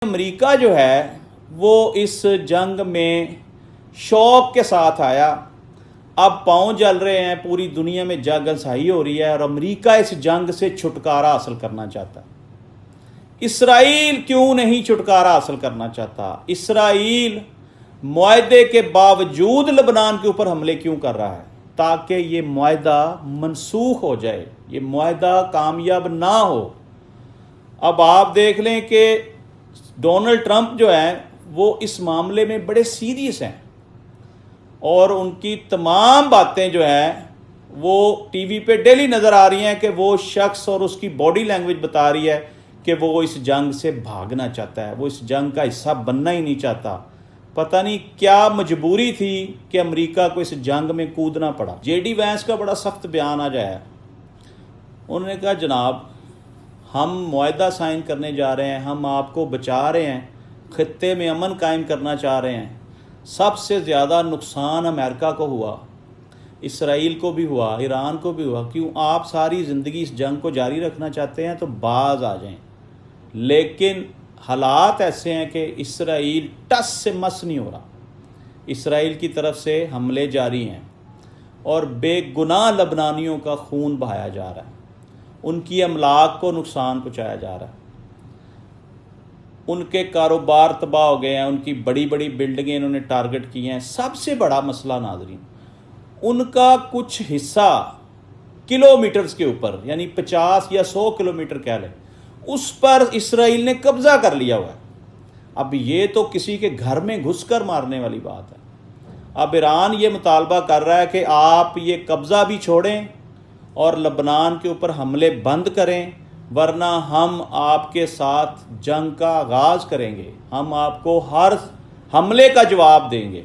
امریکہ جو ہے وہ اس جنگ میں شوق کے ساتھ آیا. اب پاؤں جل رہے ہیں، پوری دنیا میں جنگ انسائی ہو رہی ہے اور امریکہ اس جنگ سے چھٹکارا حاصل کرنا چاہتا ہے. اسرائیل کیوں نہیں چھٹکارا حاصل کرنا چاہتا؟ اسرائیل معاہدے کے باوجود لبنان کے اوپر حملے کیوں کر رہا ہے؟ تاکہ یہ معاہدہ منسوخ ہو جائے، یہ معاہدہ کامیاب نہ ہو. اب آپ دیکھ لیں کہ ڈونلڈ ٹرمپ جو ہیں وہ اس معاملے میں بڑے سیریس ہیں اور ان کی تمام باتیں جو ہیں وہ ٹی وی پہ ڈیلی نظر آ رہی ہیں کہ وہ شخص اور اس کی باڈی لینگویج بتا رہی ہے کہ وہ اس جنگ سے بھاگنا چاہتا ہے، وہ اس جنگ کا حصہ بننا ہی نہیں چاہتا. پتہ نہیں کیا مجبوری تھی کہ امریکہ کو اس جنگ میں کودنا پڑا. جے ڈی وینس کا بڑا سخت بیان آج آیا. انہوں نے کہا جناب ہم معاہدہ سائن کرنے جا رہے ہیں، ہم آپ کو بچا رہے ہیں، خطے میں امن قائم کرنا چاہ رہے ہیں. سب سے زیادہ نقصان امریکہ کو ہوا، اسرائیل کو بھی ہوا، ایران کو بھی ہوا. کیوں آپ ساری زندگی اس جنگ کو جاری رکھنا چاہتے ہیں تو باز آ جائیں. لیکن حالات ایسے ہیں کہ اسرائیل ٹس سے مس نہیں ہو رہا. اسرائیل کی طرف سے حملے جاری ہیں اور بے گناہ لبنانیوں کا خون بہایا جا رہا ہے، ان کی املاک کو نقصان پہنچایا جا رہا ہے، ان کے کاروبار تباہ ہو گئے ہیں، ان کی بڑی بڑی بلڈنگیں انہوں نے ٹارگٹ کی ہیں. سب سے بڑا مسئلہ ناظرین، ان کا کچھ حصہ کلومیٹرز کے اوپر، یعنی 50 یا 100 کلومیٹر کہہ لیں، اس پر اسرائیل نے قبضہ کر لیا ہوا ہے. اب یہ تو کسی کے گھر میں گھس کر مارنے والی بات ہے. اب ایران یہ مطالبہ کر رہا ہے کہ آپ یہ قبضہ بھی چھوڑیں اور لبنان کے اوپر حملے بند کریں، ورنہ ہم آپ کے ساتھ جنگ کا آغاز کریں گے، ہم آپ کو ہر حملے کا جواب دیں گے.